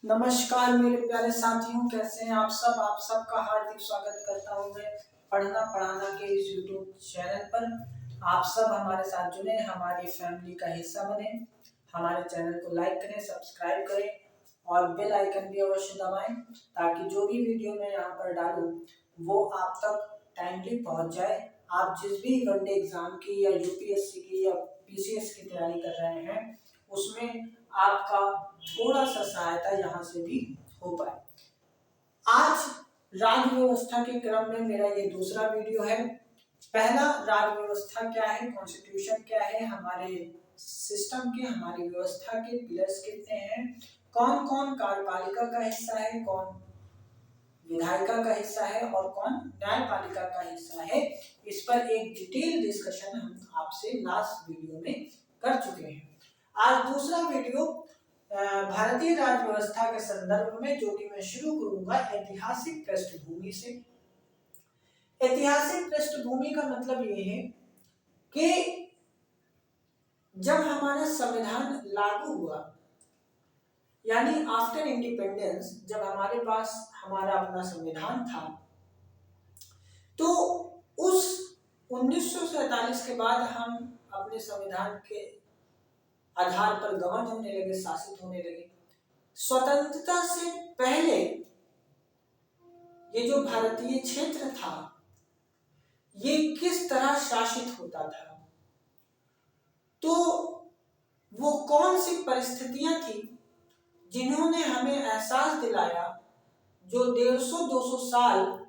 नमस्कार मेरे प्यारे साथियों, कैसे हैं आप सब। आप सबका हार्दिक स्वागत करता हूं मैं पढ़ना पढ़ाना के इस यूट्यूब चैनल पर। आप सब हमारे साथ जुड़े, हमारी फैमिली का हिस्सा बने। हमारे चैनल को लाइक करें, सब्सक्राइब करें और बेल आइकन भी अवश्य दबाएं, ताकि जो भी वीडियो मैं यहाँ पर डालूं वो आप तक टाइमली पहुँच जाए। आप जिस भी वनडे एग्जाम की या यूपीएससी की या पीसीएस की तैयारी कर रहे हैं, उसमें आपका थोड़ा सा सहायता यहाँ से भी हो पाए। आज राज्य व्यवस्था के क्रम में मेरा ये दूसरा वीडियो है। पहला, राज्य व्यवस्था क्या है, कॉन्स्टिट्यूशन क्या है, हमारे सिस्टम के, हमारी व्यवस्था के पिलर्स कितने हैं, कौन कौन कार्यपालिका का हिस्सा है, कौन विधायिका का हिस्सा है और कौन न्यायपालिका का हिस्सा है। इस पर एक डिटेल डिस्कशन हम आपसे लास्ट वीडियो में कर चुके हैं। आज दूसरा वीडियो भारतीय राज्य व्यवस्था के संदर्भ में, जो कि मैं शुरू करूंगा ऐतिहासिक पृष्ठभूमि से। ऐतिहासिक पृष्ठभूमि का मतलब ये है कि जब हमारा संविधान लागू हुआ, यानी आफ्टर इंडिपेंडेंस, जब हमारे पास हमारा अपना संविधान था, तो उस 1947 के बाद हम अपने संविधान के आधार पर गवर्न होने लगे, शासित होने लगे। स्वतंत्रता से पहले ये जो भारतीय क्षेत्र था, ये किस तरह शासित होता था, तो वो कौन सी परिस्थितियां थी जिन्होंने हमें एहसास दिलाया, जो 150-200 साल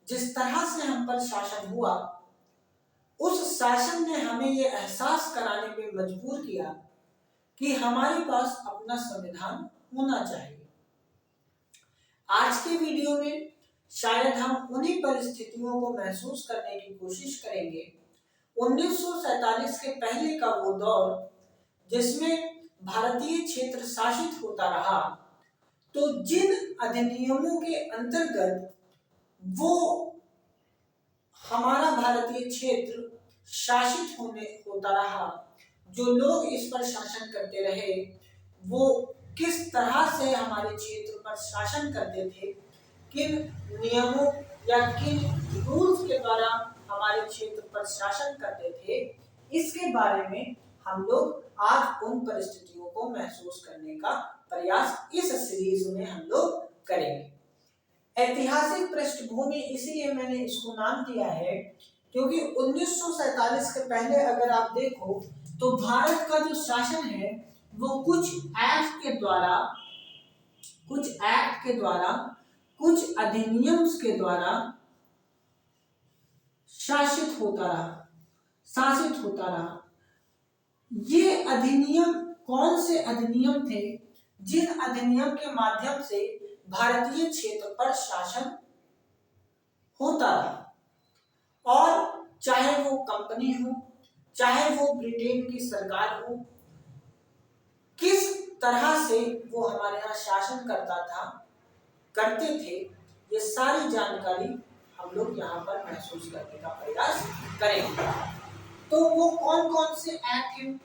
जिस तरह से हम पर शासन हुआ, उस शासन ने हमें ये एहसास कराने पे मजबूर किया कि हमारे पास अपना संविधान होना चाहिए। आज के वीडियो में शायद हम उन्हीं परिस्थितियों को महसूस करने की कोशिश करेंगे। 1947 के पहले का वो दौर जिसमें भारतीय क्षेत्र शासित होता रहा, तो जिन अधिनियमों के अंतर्गत वो हमारा भारतीय क्षेत्र शासित होता रहा, जो लोग इस पर शासन करते रहे, वो किस तरह से हमारे क्षेत्र पर शासन करते थे, किन नियमों या किन रूल्स के द्वारा हमारे क्षेत्र पर शासन करते थे, इसके बारे में हम लोग आज उन परिस्थितियों को महसूस करने का प्रयास इस सीरीज में हम लोग करेंगे। ऐतिहासिक पृष्ठभूमि इसलिए मैंने इसको नाम दिया है क्योंकि 1947 के पहले अगर आप देखो तो भारत का जो शासन है वो कुछ एक्ट के द्वारा, कुछ अधिनियम के द्वारा शासित होता रहा। ये अधिनियम कौन से अधिनियम थे, जिन अधिनियम के माध्यम से भारतीय क्षेत्र पर शासन होता रहा, और चाहे वो कंपनी हो, चाहे वो ब्रिटेन की सरकार हो, किस तरह से वो हमारे यहाँ शासन करते थे, ये सारी जानकारी हम लोग यहाँ पर महसूस करने का प्रयास करेंगे। तो वो कौन कौन से एक्ट हैं,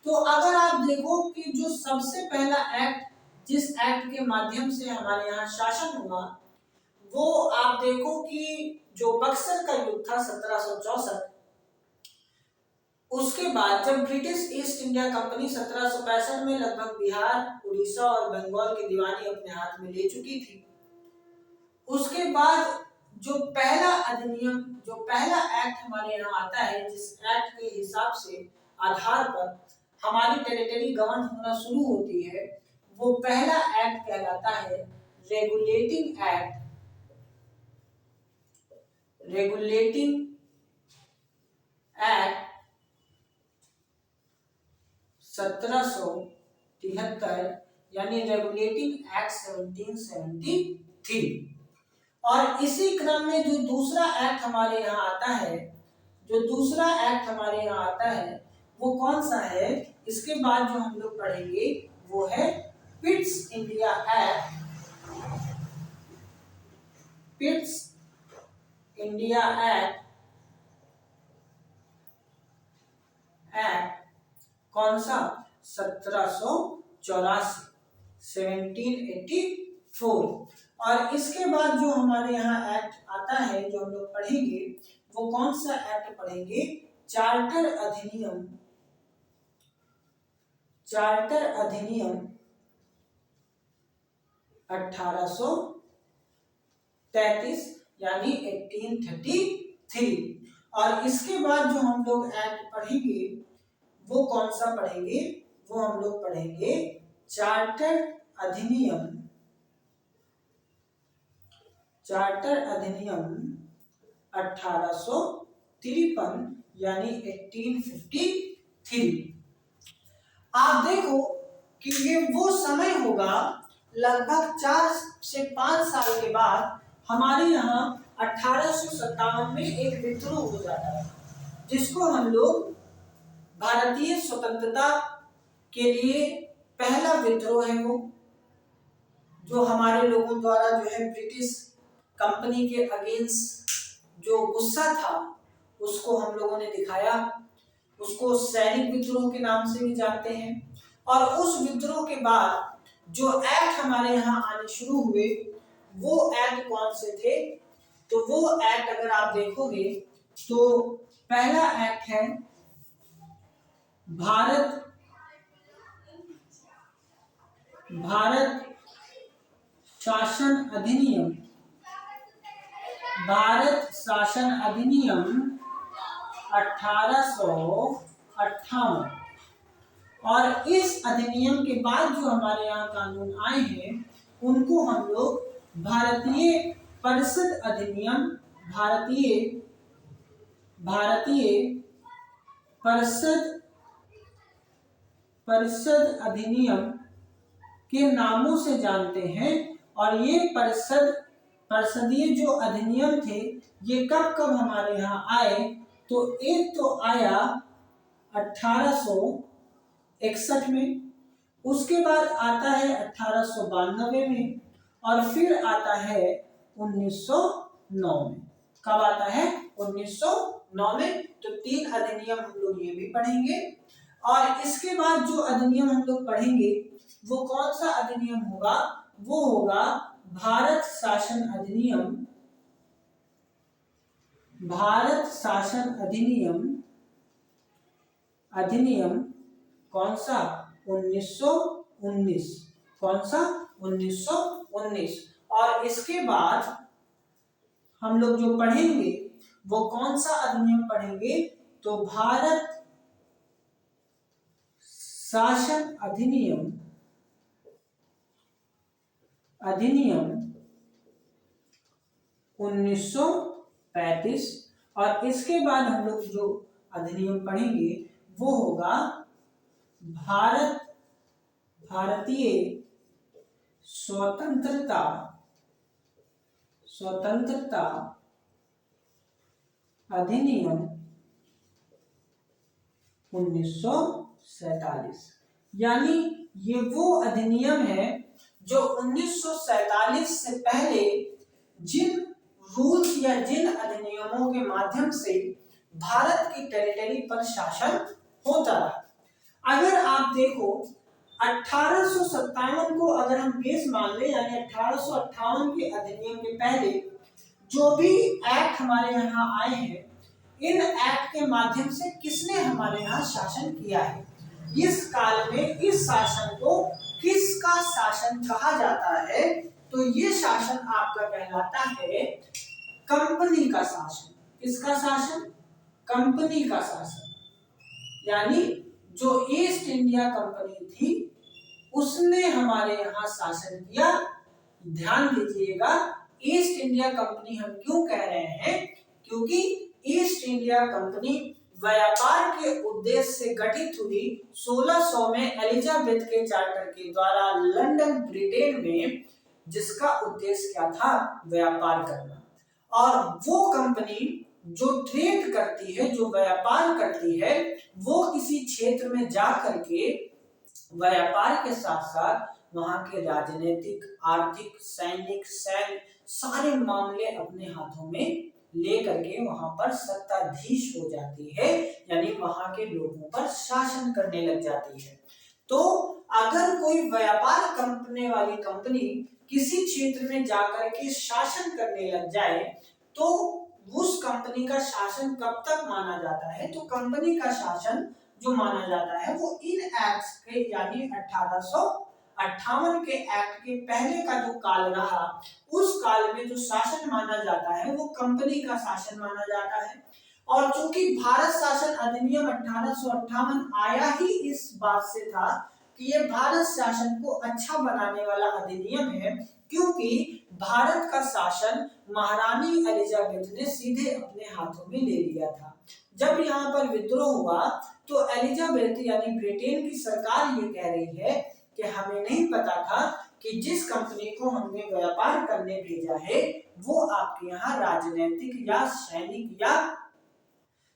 तो अगर आप देखो कि जो सबसे पहला एक्ट, जिस एक्ट के माध्यम से हमारे यहाँ शासन हुआ, वो आप देखो कि जो बक्सर का युद्ध था 1764, उसके बाद जब ब्रिटिश ईस्ट इंडिया कंपनी 1765 में लगभग बिहार, उड़ीसा और बंगाल की दीवानी अपने हाथ में ले चुकी थी, उसके बाद जो पहला अधिनियम, जो पहला एक्ट हमारे यहाँ आता है, जिस एक्ट के हिसाब से आधार पर हमारी टेरिटरी गवर्न होना शुरू होती है, वो पहला एक्ट कहलाता है रेगुलेटिंग एक्ट 1773, यानी रेगुलेटिंग एक्ट 1773। और इसी क्रम में जो दूसरा एक्ट हमारे यहाँ आता है, वो कौन सा है, इसके बाद जो हम लोग पढ़ेंगे वो है पिट्स इंडिया एक्ट कौन सा, 1784। 1784। और इसके बाद जो हमारे यहाँ एक्ट आता है जो हम लोग पढ़ेंगे, वो कौन सा एक्ट पढ़ेंगे? चार्टर अधिनियम, चार्टर अधिनियम 1833 यानी 1833। और इसके बाद जो हम लोग एक्ट पढ़ेंगे वो कौन सा पढ़ेंगे? वो हम लोग पढ़ेंगे चार्टर अधिनियम, चार्टर अधिनियम 1853 यानी 1853। आप देखो कि ये वो समय होगा लगभग 4 से 5 साल के बाद हमारे यहाँ 1857 में एक विद्रोह हो जाता है, जिसको हम लोग भारतीय स्वतंत्रता के लिए पहला विद्रोह है वो, जो हमारे लोगों द्वारा जो है ब्रिटिश कंपनी के अगेंस्ट जो गुस्सा था उसको हम लोगों ने दिखाया। उसको सैनिक विद्रोह के नाम से भी जानते हैं। और उस विद्रोह के बाद जो एक्ट हमारे यहाँ आने शुरू हुए वो एक्ट कौन से थे? तो वो एक्ट अगर आप देखोगे तो पहला एक्ट है भारत शासन अधिनियम, भारत शासन अधिनियम 1858। और इस अधिनियम के बाद जो हमारे यहाँ कानून आए हैं उनको हम लोग भारतीय परिषद अधिनियम, भारतीय परिषद अधिनियम के नामों से जानते हैं। और ये परिषदीय जो अधिनियम थे ये कब कब हमारे यहाँ आए? तो एक तो आया 1861 में, उसके बाद आता है 1892 में, और फिर आता है 1909 में। कब आता है? 1909 में। तो 3 अधिनियम हम लोग ये भी पढ़ेंगे। और इसके बाद जो अधिनियम हम लोग पढ़ेंगे वो कौन सा अधिनियम होगा? वो होगा भारत शासन अधिनियम, भारत शासन अधिनियम कौन सा? 1919। कौन सा? 1919। और इसके बाद हम लोग जो पढ़ेंगे वो कौन सा अधिनियम पढ़ेंगे? तो भारत शासन अधिनियम 1935। और इसके बाद हम लोग जो अधिनियम पढ़ेंगे वो होगा भारतीय स्वतंत्रता अधिनियम 1947। यानी ये वो अधिनियम है जो 1947 से पहले जिन रूल्स या जिन अधिनियमों के माध्यम से भारत की टेरिटरी पर शासन होता रहा। अगर आप देखो 1857 को अगर हम बेस मान ले, यानी 1858 के अधिनियम के पहले जो भी एक्ट हमारे यहाँ आए हैं, इन एक्ट के माध्यम से किसने हमारे यहाँ शासन किया है? इस काल में इस शासन को किसका शासन कहा जाता है? तो ये शासन आपका कहलाता है कंपनी का शासन। किसका शासन? कंपनी का शासन। यानी जो ईस्ट इंडिया कंपनी थी उसने हमारे यहाँ शासन किया। ध्यान दीजिएगा, ईस्ट इंडिया कंपनी हम क्यों कह रहे हैं? क्योंकि ईस्ट इंडिया कंपनी व्यापार के उद्देश्य से गठित हुई 1600 में एलिजाबेथ के चार्टर के द्वारा लंदन ब्रिटेन में, जिसका उद्देश्य क्या था? व्यापार करना। और वो कंपनी जो ट्रेड करती है, जो व्यापार करती है, वो किसी क्षेत्र में जा करके व्यापार के साथ साथ वहां के राजनीतिक, आर्थिक, सैनिक, सैन्य सारे मामले अपने हाथों में लेकर के वहां पर सत्ताधीश हो जाती है, यानी वहां के लोगों पर शासन करने लग जाती है। तो अगर कोई व्यापार करने वाली कंपनी किसी क्षेत्र में जाकर के शासन करने लग जाए तो उस कंपनी का शासन कब तक माना जाता है? तो कंपनी का शासन जो माना जाता है वो इन एक्ट्स के यानी 1858 के एक्ट के पहले का जो काल रहा उस काल में जो शासन माना जाता है वो कंपनी का शासन माना जाता है। और चूंकि भारत शासन अधिनियम 1858 आया ही इस बात से था कि ये भारत शासन को अच्छा बनाने वाला अधिनियम है, क्योंकि भारत का शासन महारानी एलिजाबेथ ने सीधे अपने हाथों में ले लिया था। जब यहाँ पर विद्रोह हुआ तो एलिजाबेथ यानी ब्रिटेन की सरकार ये कह रही है कि हमें नहीं पता था कि जिस कंपनी को हमने व्यापार करने भेजा है वो आपके यहाँ राजनीतिक या सैनिक या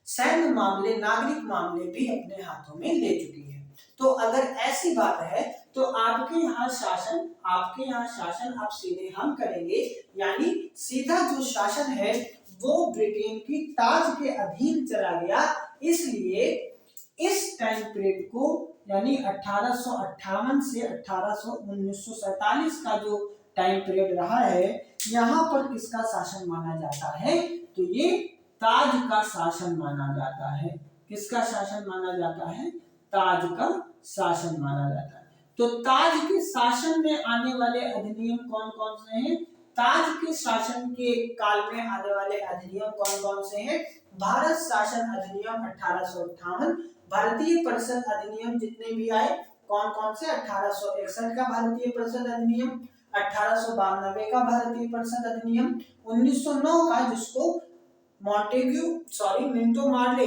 सैन्य मामले, नागरिक मामले भी अपने हाथों में ले चुकी है। तो अगर ऐसी बात है तो आपके यहाँ शासन आप सीधे हम करेंगे, यानी सीधा जो शासन है वो ब्रिटेन की ताज के अधीन चला गया। इसलिए इस टाइम पीरियड को यानी 1858 से 1947 का जो टाइम पीरियड रहा है यहाँ पर किसका शासन माना जाता है? तो ये ताज का शासन माना जाता है। किसका शासन माना जाता है? ताज का शासन माना जाता है। तो ताज के शासन में आने वाले अधिनियम कौन कौन से हैं? ताज के शासन के काल में आने वाले अधिनियम कौन कौन से हैं? भारत शासन अधिनियम 1858, भारतीय परिषद अधिनियम जितने भी आए कौन कौन से? 1861 का भारतीय परिषद अधिनियम, 1892 का भारतीय परिषद अधिनियम, 1909 का जिसको मिंटो मार्ले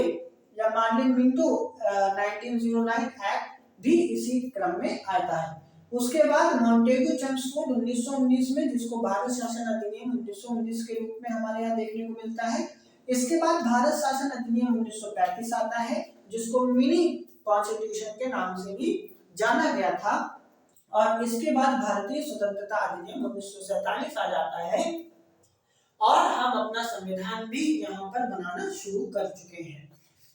या मार्ले मिंटो 1909 एक्ट भी इसी क्रम में आता है। उसके बाद मॉन्टेग्यू चेम्सफोर्ड 1919 में जिसको भारत शासन अधिनियम 1919 के रूप में हमारे यहाँ देखने को मिलता है। इसके बाद भारत शासन अधिनियम 1935 आता है जिसको मिनी कॉन्स्टिट्यूशन के नाम से भी जाना गया था। और इसके बाद भारतीय स्वतंत्रता अधिनियम 1947 आ जाता है और हम अपना संविधान भी यहाँ पर बनाना शुरू कर चुके हैं।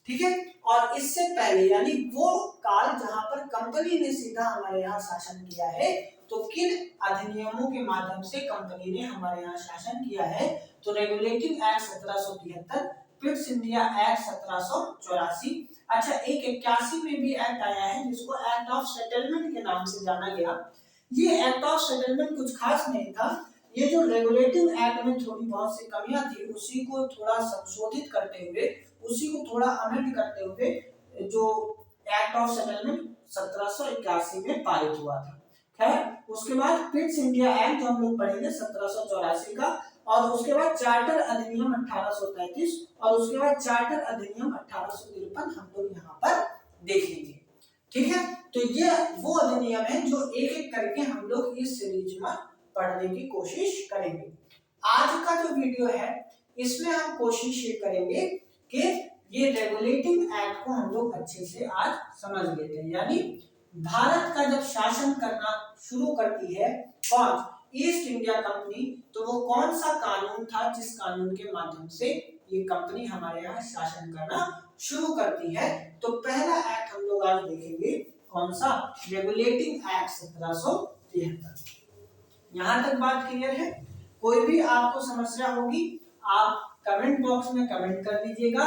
ठीक है, और इससे पहले यानी वो काल जहां पर कंपनी ने सीधा हमारे यहाँ शासन किया है, तो किन अधिनियमों के माध्यम से कंपनी ने हमारे यहाँ शासन किया है? तो regulating act 1773, Pitt's India act 1784। अच्छा, एक 81 में भी एक्ट आया है जिसको एक्ट ऑफ सेटलमेंट के नाम से जाना गया। ये एक्ट ऑफ सेटलमेंट कुछ खास नहीं था, ये जो रेगुलेटिंग एक्ट में थोड़ी बहुत सी कमियां थी उसी को थोड़ा संशोधित करते हुए, उसी को थोड़ा अमेंड करते हुए जो एक्ट ऑफ सेटलमेंट 1781 में पारित हुआ था। खैर, उसके बाद पिट्स इंडिया एक्ट जो हम लोग पढ़ेंगे 1784 का, और उसके बाद चार्टर अधिनियम 1833 और उसके बाद चार्टर अधिनियम 1853 हम लोग यहाँ पर देखेंगे। ठीक है, तो ये वो अधिनियम है जो एक एक करके हम लोग इस सीरीज में पढ़ने की कोशिश करेंगे। आज का जो वीडियो है इसमें हम कोशिश ये करेंगे कि ये रेगुलेटिंग एक्ट को हम लोग अच्छे से आज समझ लेते हैं। यानी भारत का जब शासन करना शुरू करती है कौन? ईस्ट इंडिया कंपनी, तो वो कौन सा कानून था जिस कानून के माध्यम से ये कंपनी हमारे यहाँ शासन करना शुरू करती है? तो पहला एक्ट हम लोग आज देखेंगे कौन सा? Regulating act 1773। यहाँ तक बात क्लियर है? कोई भी आपको समस्या होगी आप कमेंट बॉक्स में कमेंट कर दीजिएगा।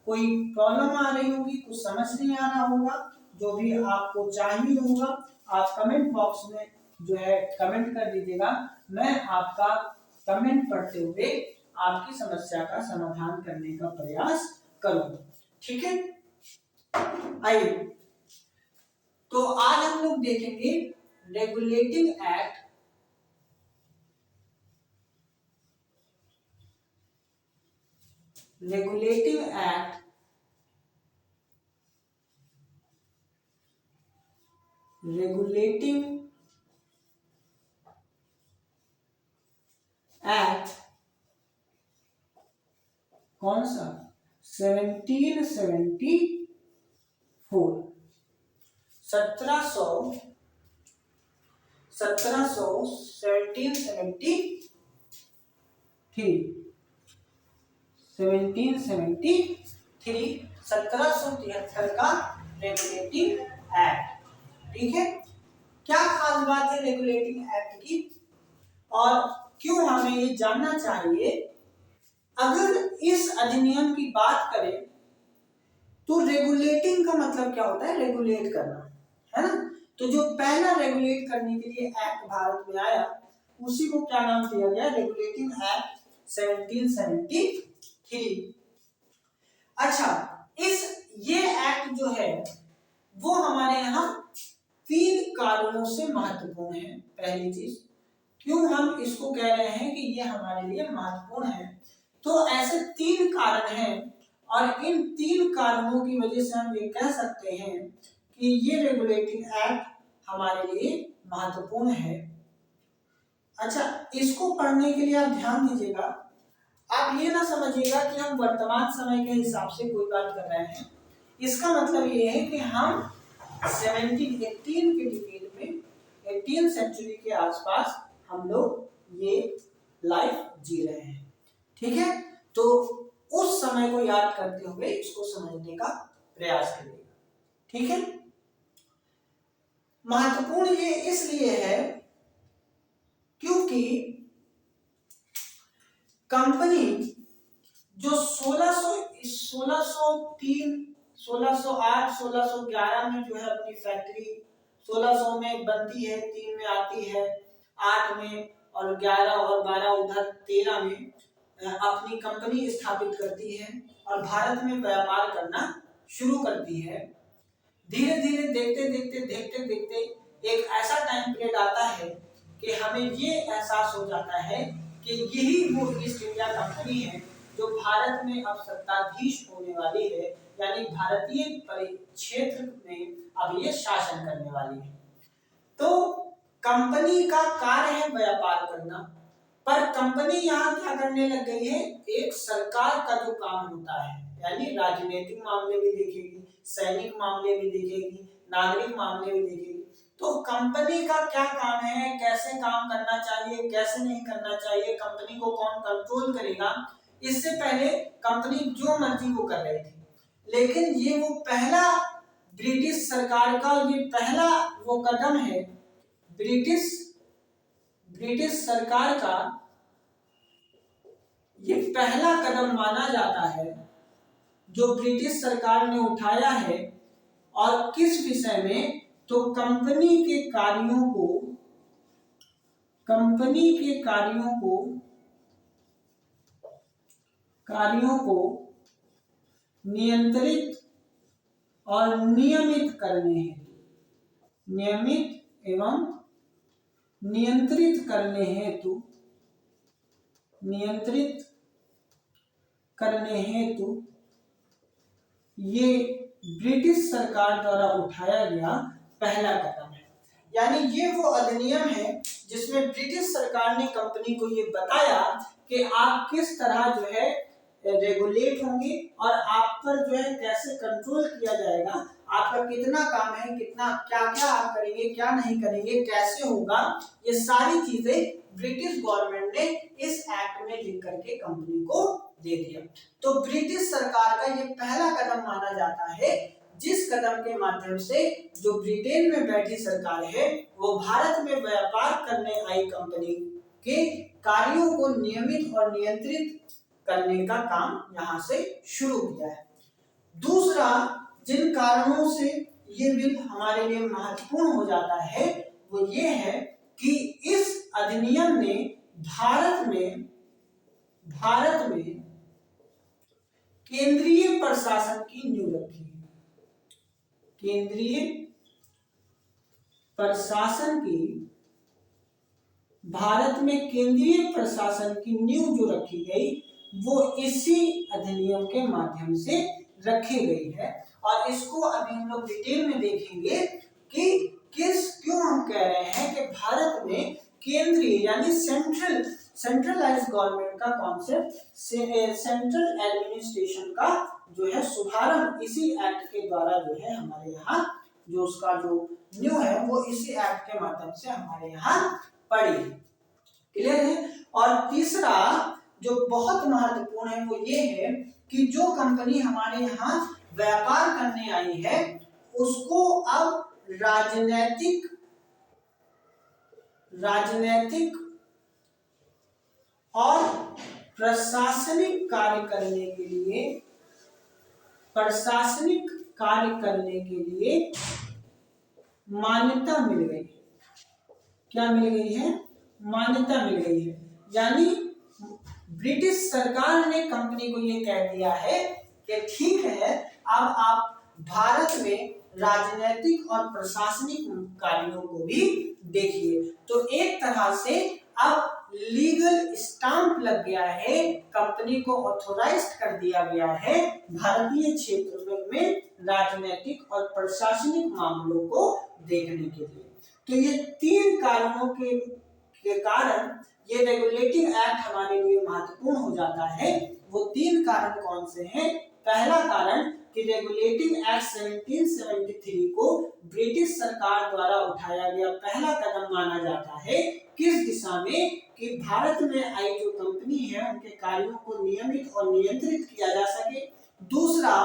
कोई प्रॉब्लम आ रही होगी, कुछ समझ नहीं आ रहा होगा, जो भी आपको चाहिए होगा आप कमेंट बॉक्स में जो है कमेंट कर दीजिएगा। मैं आपका कमेंट पढ़ते हुए आपकी समस्या का समाधान करने का प्रयास करूंगा। ठीक है, आइए तो आज हम लोग देखेंगे रेगुलेटिंग एक्ट रेगुलेटिंग एक्ट कौन सा? 1774। 1773 का रेगुलेटिंग एक्ट। ठीक है। क्या खास बात है रेगुलेटिंग एक्ट की और क्यों हमें ये जानना चाहिए? अगर इस अधिनियम की बात करें तो रेगुलेटिंग का मतलब क्या होता है? रेगुलेट करना, है ना। तो जो पहला रेगुलेट करने के लिए एक्ट भारत में आया उसी को क्या नाम दिया गया? Regulating act 1773। अच्छा, ये एक्ट जो है वो हमारे यहाँ 3 कारणों से महत्वपूर्ण है। पहली चीज, क्यों हम इसको कह रहे हैं कि ये हमारे लिए महत्वपूर्ण है? तो ऐसे 3 कारण हैं और इन 3 कारणों की वजह से हम ये कह सकते हैं कि ये रेगुलेटिंग एक्ट हमारे लिए महत्वपूर्ण है। अच्छा, इसको पढ़ने के लिए आप ध्यान दीजिएगा। आप ये ना समझिएगा कि हम वर्तमान समय के हिसाब से कोई बात कर रहे हैं। इसका मतलब ये है कि हम 1718 के डिकेड में 18 सेंचुरी के आसपास हम लोग ये लाइफ जी रहे हैं, ठीक है। तो उस समय को याद करते हुए इसको समझने का प्रयास करिएगा, ठीक है। महत्वपूर्ण ये इसलिए है क्योंकि कंपनी जो 1603, 1608, 1611 में जो है अपनी फैक्ट्री 1600 में बनती है, 3 में आती है, 8 में और 11 और 12 उधर 13 में अपनी कंपनी स्थापित करती है और भारत में व्यापार करना शुरू करती है। धीरे धीरे देखते देखते एक ऐसा टाइम पीरियड आता है कि हमें ये एहसास हो जाता है कि यही वो ईस्ट इंडिया कंपनी है जो भारत में अब सत्ताधीश होने वाली है, यानी भारतीय परिक्षेत्र में अब ये शासन करने वाली है। तो कंपनी का कार्य है व्यापार करना, पर कंपनी यहाँ क्या करने लग गई है? एक सरकार का जो काम होता है, यानी राजनीतिक मामले भी देखेगी, सैनिक मामले भी देखेगी, नागरिक मामले भी देखेगी। तो कंपनी का क्या काम है, कैसे काम करना चाहिए, कैसे नहीं करना चाहिए, कंपनी को कौन कंट्रोल करेगा, इससे पहले कंपनी जो मर्जी वो कर रही थी। लेकिन ये वो पहला ब्रिटिश सरकार का ये पहला वो कदम है, ब्रिटिश सरकार का ये पहला कदम माना जाता है जो ब्रिटिश सरकार ने उठाया है। और किस विषय में? तो कंपनी के कार्यों को नियंत्रित और नियमित करने हेतु, नियंत्रित करने हेतु ये ब्रिटिश सरकार द्वारा उठाया गया पहला कदम है। यानी ये वो अधिनियम है जिसमें ब्रिटिश सरकार ने कंपनी को ये बताया कि आप किस तरह जो है रेगुलेट होंगे और आप पर जो है कैसे कंट्रोल किया जाएगा, आपका कितना काम है, कितना क्या क्या आप करेंगे, क्या नहीं करेंगे, कैसे होगा, ये सारी चीजें ब्रिटिश गवर्नमेंट ने इस एक्ट में लिख करके कंपनी को दे दिया। तो ब्रिटिश सरकार का ये पहला कदम माना जाता है जिस कदम के माध्यम से जो ब्रिटेन में बैठी सरकार है वो भारत में व्यापार करने आई कंपनी के कार्यों को नियमित और नियंत्रित करने का काम यहाँ से शुरू किया है। दूसरा, जिन कारणों से ये बिल हमारे लिए महत्वपूर्ण हो जाता है वो ये है कि इस अधिनियम ने भारत में केंद्रीय प्रशासन की नींव रखी है। भारत में केंद्रीय प्रशासन की नींव जो रखी गई वो इसी अधिनियम के माध्यम से रखी गई है। और इसको अभी हम लोग डिटेल में देखेंगे कि क्यों हम कह रहे हैं कि भारत में केंद्रीय यानी सेंट्रलाइज गवर्नमेंट का कॉन्सेप्ट, सेंट्रल एडमिनिस्ट्रेशन का जो है शुभारंभ इसी एक्ट के द्वारा जो है हमारे यहाँ जो उसका जो न्यू है वो इसी एक्ट के माध्यम से हमारे यहाँ पड़ी। क्लियर है? और तीसरा जो बहुत महत्वपूर्ण है वो ये है कि जो कंपनी हमारे यहाँ व्यापार करने आई है उसको अब राजनैतिक और प्रशासनिक कार्य करने के लिए मान्यता मिल गई। क्या मिल गई है? मान्यता मिल गई है। यानी ब्रिटिश सरकार ने कंपनी को ये कह दिया है कि ठीक है, अब आप भारत में राजनीतिक और प्रशासनिक कार्यों को भी देखिए। तो एक तरह से अब लीगल स्टाम्प लग गया है, कंपनी को ऑथोराइज्ड कर दिया गया है भारतीय क्षेत्र में राजनीतिक और प्रशासनिक मामलों को देखने के लिए। तो ये 3 कारणों के कारण ये रेगुलेटिंग एक्ट हमारे लिए महत्वपूर्ण हो जाता है। वो 3 कारण कौन से हैं? पहला कारण कि रेगुलेटिंग एक्ट 1773 को ब्रिटिश सरकार द्वारा उठाया गया पहला कदम माना जाता है। किस दिशा में? कि भारत में आई जो कंपनी है उनके कार्यों को नियमित और नियंत्रित किया जा सके। दूसरा,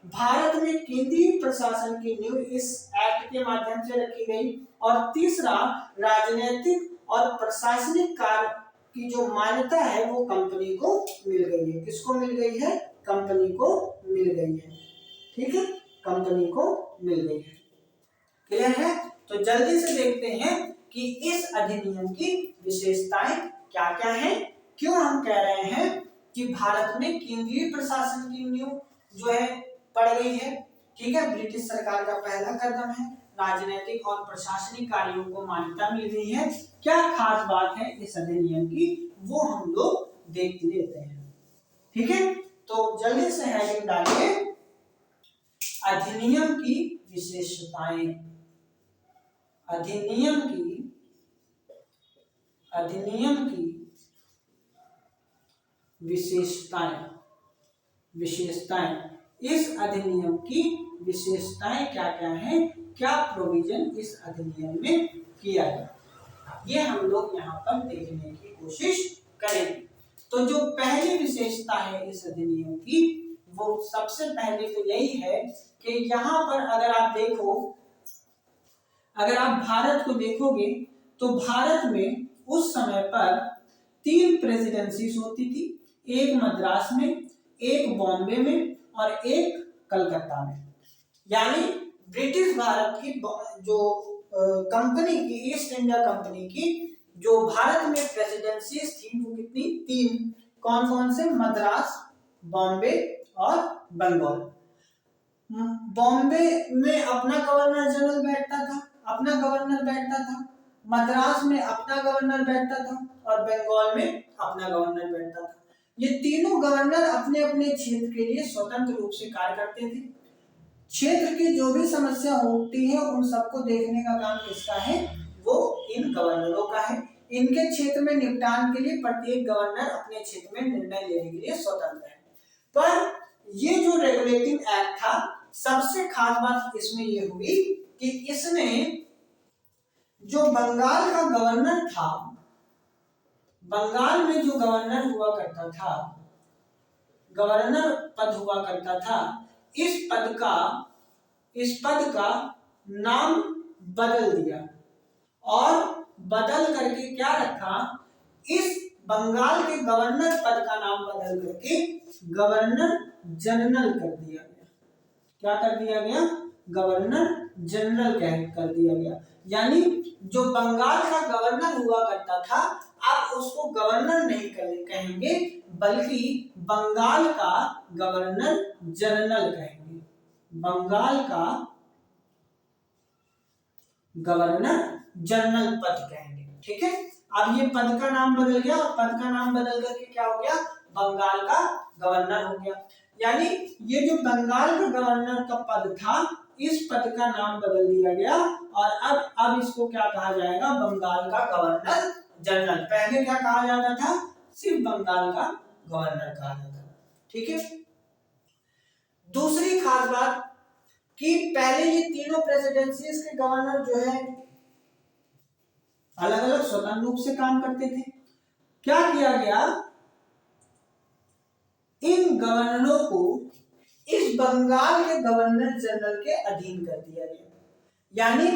भारत में केंद्रीय प्रशासन की नींव इस एक्ट के माध्यम से रखी गई। और तीसरा, राजनीतिक और प्रशासनिक कार्य की जो मान्यता है वो कंपनी को मिल गई है। किसको मिल गई है? कंपनी को मिल गई है। ठीक है, कंपनी को मिल गई है। क्लियर है? तो जल्दी से देखते हैं कि इस अधिनियम की विशेषताएं क्या क्या हैं। क्यों हम कह रहे हैं कि भारत में केंद्रीय प्रशासन की नींव जो है पड़ गई है। ठीक है, ब्रिटिश सरकार का पहला कदम है, राजनीतिक और प्रशासनिक कार्यों को मान्यता मिल गई है। क्या खास बात है इस अधिनियम की, वो हम लोग देख लेते हैं। ठीक है, तो जल्दी से हेडिंग डालिए, अधिनियम की विशेषताएं। अधिनियम की विशेषताएं। इस अधिनियम की विशेषताएं क्या क्या हैं, क्या प्रोविजन इस अधिनियम में किया गया, ये हम लोग यहाँ पर देखने की कोशिश करेंगे। तो जो पहली विशेषता है इस अधिनियम की, वो सबसे पहले तो यही है कि यहाँ पर अगर आप भारत को देखोगे तो भारत में उस समय पर 3 प्रेसिडेंसीज होती थी, एक मद्रास में, एक बॉम्बे में और एक कलकत्ता में। यानी ब्रिटिश भारत की जो कंपनी की, ईस्ट इंडिया कंपनी की जो भारत में प्रेसिडेंसीज थी वो कितनी? 3। कौन कौन से? मद्रास, बॉम्बे और बंगाल। बॉम्बे में अपना गवर्नर जनरल बैठता था, मद्रास में अपना गवर्नर बैठता था और बंगाल में अपना गवर्नर बैठता था। ये तीनों गवर्नर अपने अपने क्षेत्र के लिए स्वतंत्र रूप से कार्य करते थे। क्षेत्र की जो भी समस्या होती है उन सबको देखने का काम किसका है? वो इन गवर्नरों का है। इनके क्षेत्र में निपटान के लिए प्रत्येक गवर्नर अपने क्षेत्र में निर्णय लेने के लिए स्वतंत्र है। पर ये जो रेगुलेटिंग एक्ट था, सबसे खास बात इसमें ये हुई कि इसमें जो बंगाल का गवर्नर था, बंगाल में जो गवर्नर हुआ करता था, गवर्नर पद हुआ करता था, इस पद का नाम बदल दिया और बदल करके क्या रखा? इस बंगाल के गवर्नर पद का नाम बदल करके गवर्नर जनरल कर दिया गया। क्या कर दिया गया? गवर्नर जनरल कर दिया गया। यानी जो बंगाल का गवर्नर हुआ करता था, आप उसको गवर्नर नहीं कहेंगे बल्कि बंगाल का गवर्नर जनरल कहेंगे। बंगाल का गवर्नर जनरल पद कहेंगे। ठीक है, अब ये पद का नाम बदल गया और पद का नाम बदल करके क्या हो गया? बंगाल का गवर्नर हो गया। यानी ये जो बंगाल का गवर्नर का पद था, इस पद का नाम बदल दिया गया और अब इसको क्या कहा जाएगा? बंगाल का गवर्नर जनरल। पहले क्या कहा जाता था? सिर्फ बंगाल का गवर्नर कहा जाता था। ठीक है, दूसरी खास बात कि पहले ये तीनों प्रेसिडेंसीज के गवर्नर जो है अलग अलग स्वतंत्र रूप से काम करते थे। क्या किया गया? इन गवर्नरों को इस बंगाल के गवर्नर जनरल के अधीन कर दिया गया। यानी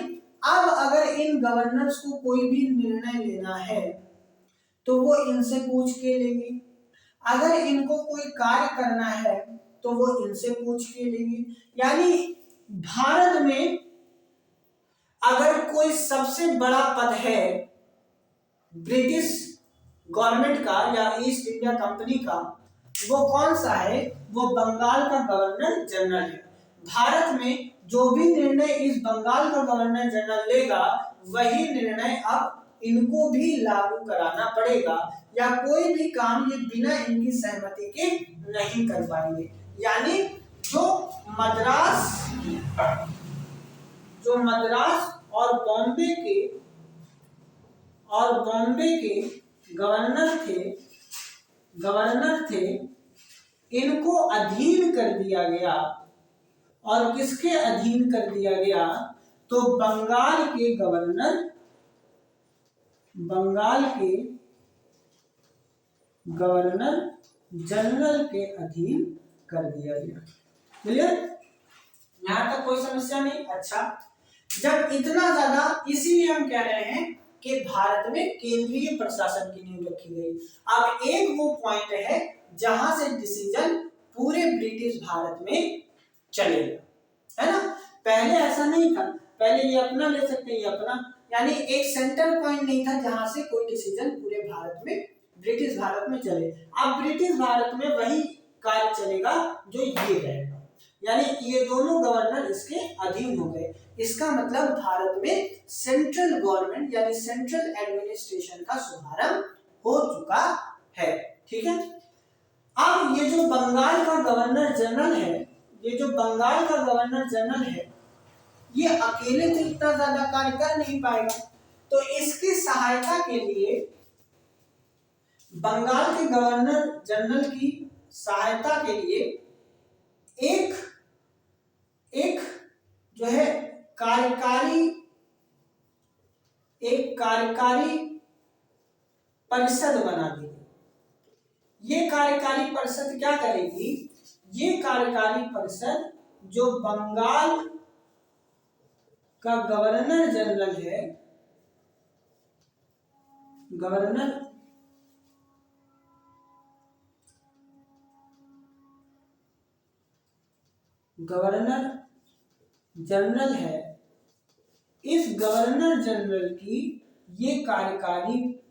अब अगर इन गवर्नर्स को कोई भी निर्णय लेना है तो वो इनसे पूछ के लेंगे, अगर इनको कोई कार्य करना है तो वो इनसे पूछ के लेंगे। यानी भारत में अगर कोई सबसे बड़ा पद है ब्रिटिश गवर्नमेंट का या ईस्ट इंडिया कंपनी का, वो कौन सा है? वो बंगाल का गवर्नर जनरल है। भारत में जो भी निर्णय इस बंगाल का गवर्नर जनरल लेगा वही निर्णय अब इनको भी लागू कराना पड़ेगा, या कोई भी काम ये बिना इनकी सहमति के नहीं कर पाएंगे। यानी जो मद्रास और बॉम्बे के गवर्नर थे इनको अधीन कर दिया गया। और किसके अधीन कर दिया गया? तो बंगाल के गवर्नर जनरल के अधीन कर दिया गया। क्लियर? यहां तक कोई समस्या नहीं। अच्छा, जब इतना ज्यादा, इसीलिए हम कह रहे हैं कि भारत में केंद्रीय प्रशासन की नींव रखी गई। अब एक वो पॉइंट है जहां से डिसीजन पूरे ब्रिटिश भारत में चलेगा, है ना। पहले ऐसा नहीं था, पहले ये अपना ले सकते, ये अपना, यानी एक सेंटर पॉइंट नहीं था जहां से कोई डिसीजन पूरे भारत में, ब्रिटिश भारत में चले। अब ब्रिटिश भारत में वही कार्य चलेगा जो ये रहेगा, यानी ये दोनों गवर्नर इसके अधीन हो गए। इसका मतलब भारत में सेंट्रल गवर्नमेंट यानी सेंट्रल एडमिनिस्ट्रेशन का शुभारंभ हो चुका है। ठीक है। अब ये जो बंगाल का गवर्नर जनरल है, ये अकेले तो इतना ज्यादा कार्य कर नहीं पाएगा, तो इसकी सहायता के लिए बंगाल के गवर्नर जनरल की सहायता के लिए एक जो है कार्यकारी परिषद बना दी गई। ये कार्यकारी परिषद क्या करेगी? ये कार्यकारी परिषद जो बंगाल का गवर्नर जनरल है, गवर्नर जनरल है, इस गवर्नर जनरल की ये कार्यकारी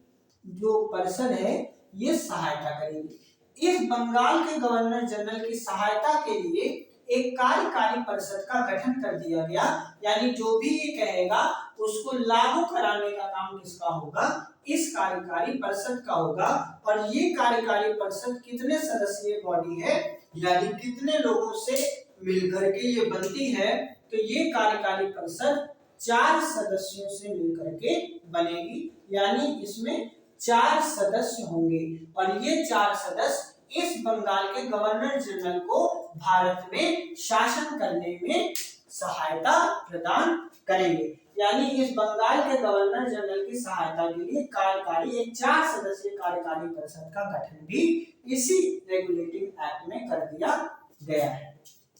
जो परिषद है ये सहायता करेगी। इस बंगाल के गवर्नर जनरल की सहायता के लिए एक कार्यकारी परिषद का गठन कर दिया गया, यानी जो भी ये कहेगा उसको लागू कराने का काम किसका होगा? इस कार्यकारी परिषद का होगा। और ये कार्यकारी परिषद कितने सदस्यीय बॉडी है, यानी कितने लोगों से मिलकर के ये बनती है? तो ये कार्यकारी परिषद 4 सदस्यों से मिलकर के बनेगी, यानी इसमें 4 सदस्य होंगे और ये 4 सदस्य इस बंगाल के गवर्नर जनरल को भारत में शासन करने में सहायता प्रदान करेंगे। यानी इस बंगाल के गवर्नर जनरल की सहायता के लिए एक 4 सदस्यीय कार्यकारी परिषद का गठन भी इसी रेगुलेटिंग एक्ट में कर दिया गया है।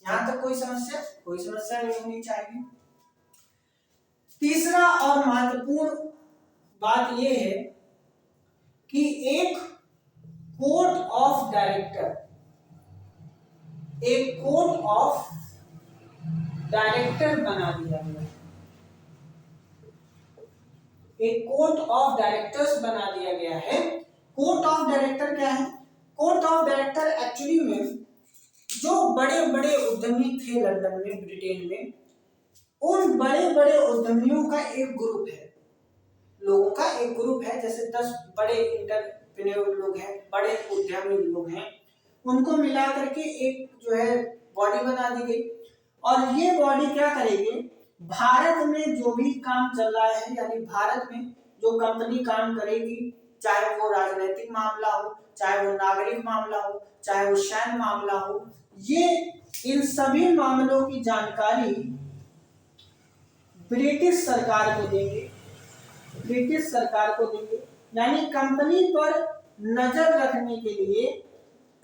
यहां तक कोई समस्या नहीं होनी चाहिए। तीसरा और महत्वपूर्ण बात यह है कि एक कोर्ट ऑफ डायरेक्टर बना दिया गया। एक कोर्ट ऑफ डायरेक्टर्स बना दिया गया है। कोर्ट ऑफ डायरेक्टर क्या है? कोर्ट ऑफ डायरेक्टर एक्चुअली में जो बड़े बड़े उद्यमी थे लंदन में, ब्रिटेन में, उन बड़े बड़े उद्यमियों का एक ग्रुप है, लोगों का एक ग्रुप है। जैसे 10 बड़े एंटरप्रेन्योर लोग हैं, बड़े उद्यमी लोग हैं, उनको मिला करके एक जो है बॉडी बना दी गई। और ये बॉडी क्या करेगी? भारत में जो भी काम चल रहा है, यानी भारत में जो कंपनी काम करेगी, चाहे वो राजनीतिक मामला हो, चाहे वो नागरिक मामला हो, चाहे वो सैन्य मामला हो, ये इन सभी मामलों की जानकारी ब्रिटिश सरकार को देंगे। यानी कंपनी पर नजर रखने के लिए,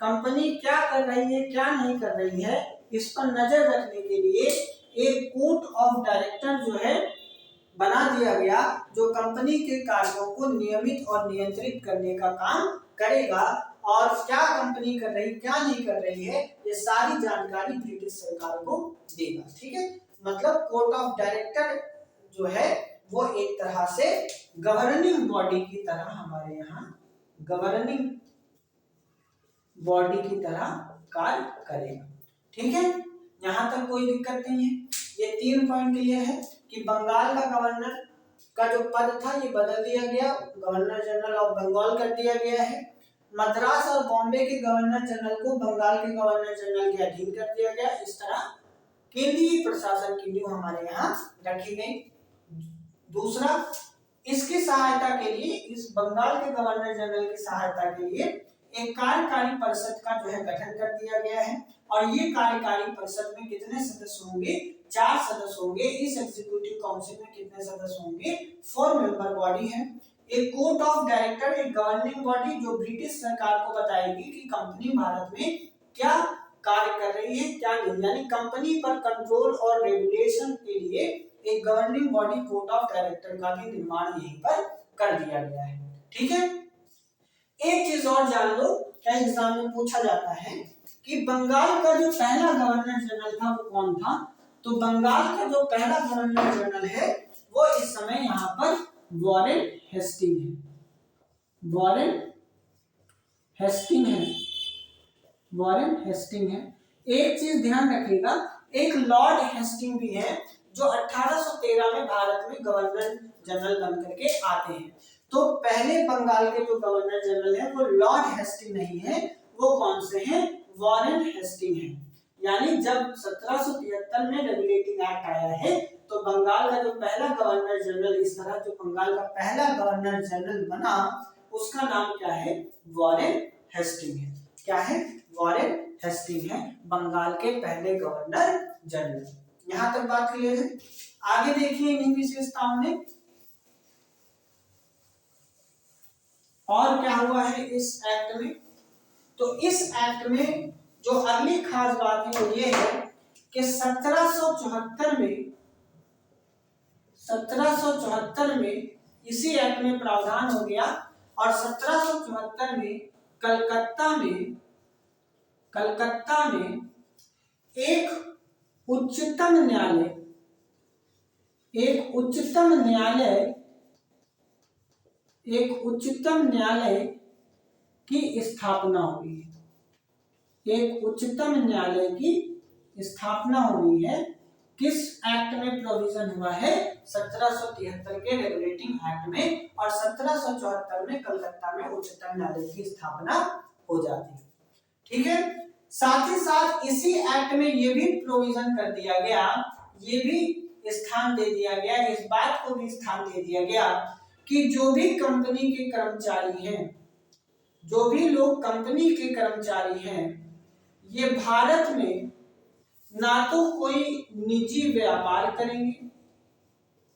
कंपनी क्या कर रही है क्या नहीं कर रही है, इस पर नजर रखने के लिए एक कोर्ट ऑफ डायरेक्टर जो है बना दिया गया, जो कंपनी के कार्यों को नियमित और नियंत्रित करने का काम करेगा, और क्या कंपनी कर रही क्या नहीं कर रही है ये सारी जानकारी ब्रिटिश सरकार को देगा। ठीक है, मतलब कोर्ट ऑफ डायरेक्टर जो है वो एक तरह से गवर्निंग बॉडी की तरह, हमारे यहाँ गवर्निंग बॉडी की तरह कार्य करेगा। ठीक है, यहाँ तक कोई दिक्कत नहीं है। ये 3 पॉइंट क्लियर है कि बंगाल का गवर्नर का जो पद था ये बदल दिया गया, गवर्नर जनरल ऑफ बंगाल कर दिया गया है। मद्रास और बॉम्बे के गवर्नर जनरल को बंगाल के गवर्नर जनरल के अधीन कर दिया गया। इस तरह केंद्रीय प्रशासन की नींव हमारे यहाँ रखी गई। दूसरा, इसकी सहायता के लिए, इस बंगाल के गवर्नर जनरल की सहायता के लिए एक कार्यकारी परिषद का जो है गठन कर दिया गया है, और ये कार्यकारी परिषद में कितने सदस्य होंगे? 4 सदस्य होंगे। इस एग्जीक्यूटिव काउंसिल में कितने सदस्य होंगे? 4 मेंबर बॉडी है। एक कोर्ट ऑफ डायरेक्टर, एक गवर्निंग बॉडी जो ब्रिटिश सरकार को बताएगी कि कंपनी भारत में क्या कार्य कर रही है क्या नहीं, यानी कंपनी पर कंट्रोल और रेगुलेशन के लिए एक governing body court of director का भी निर्माण यहीं पर कर दिया गया है। ठीक है, एक चीज और जान लो, क्या एग्जाम में पूछा जाता है कि बंगाल का जो पहला गवर्नर जनरल था वो कौन था? तो बंगाल का जो पहला गवर्नर जनरल है वो इस समय यहाँ पर वॉरेन हेस्टिंग है। वॉरेन हेस्टिंग है, वॉरेन हेस्टिंग है। एक चीज ध्यान रखिएगा, एक लॉर्ड हेस्टिंग भी है जो 1813 में भारत में गवर्नर जनरल बन करके आते हैं। तो पहले बंगाल के जो गवर्नर जनरल है वो लॉर्ड हेस्टिंग नहीं है, वो कौन से हैं? वॉरेन हेस्टिंग है। यानी जब 1773 में रेगुलेटिंग एक्ट आया है तो बंगाल का जो पहला गवर्नर जनरल, इस तरह जो बंगाल का पहला गवर्नर जनरल बना उसका नाम क्या है? वॉरेन हेस्टिंग है। क्या है? वॉरेन हेस्टिंग है बंगाल के पहले गवर्नर जनरल। यहां तक बात क्लियर है। आगे देखिए इन्हीं विशेषताओं में और क्या हुआ है इस एक्ट में। तो इस एक्ट में जो अगली खास बात है वो ये है कि 1774 में इसी एक्ट में प्रावधान हो गया, और 1774 में कलकत्ता में एक उच्चतम न्यायालय की स्थापना हुई है। एक उच्चतम न्यायालय की स्थापना हुई है। किस एक्ट में प्रोविजन हुआ है? 1773 के रेगुलेटिंग एक्ट में, और 1774 में कलकत्ता में उच्चतम न्यायालय की स्थापना हो जाती है। ठीक है, साथ ही साथ इसी एक्ट में ये भी प्रोविजन कर दिया गया, ये भी स्थान दे दिया गया, इस बात को भी स्थान दे दिया गया कि जो भी कंपनी के कर्मचारी हैं, जो भी लोग कंपनी के कर्मचारी हैं, ये भारत में ना तो कोई निजी व्यापार करेंगे,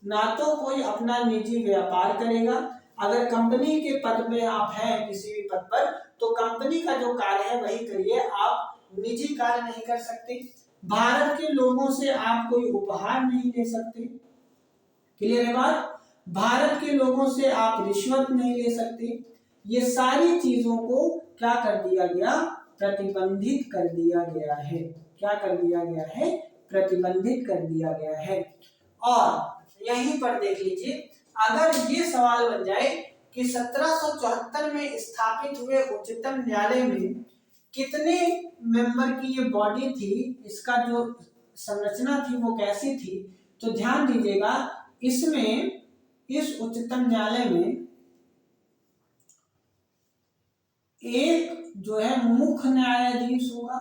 ना तो कोई अपना निजी व्यापार करेगा। अगर कंपनी के पद में आप हैं किसी भी पद पर, तो कंपनी का जो कार्य है वही करिए, आप निजी कार्य नहीं कर सकते। भारत के लोगों से आप कोई उपहार नहीं ले सकते। क्लियर है बात? भारत के लोगों से आप रिश्वत नहीं ले सकते। ये सारी चीजों को क्या कर दिया गया? प्रतिबंधित कर दिया गया है। क्या कर दिया गया है? प्रतिबंधित कर दिया गया है। और यहीं पर देख लीजिए, अगर ये सवाल बन जाए कि 1774 में स्थापित हुए उच्चतम न्यायालय में कितने मेंबर की ये बॉडी थी, इसका जो संरचना थी वो कैसी थी, तो ध्यान दीजिएगा, इसमें इस उच्चतम न्यायालय में एक जो है मुख्य न्यायाधीश होगा,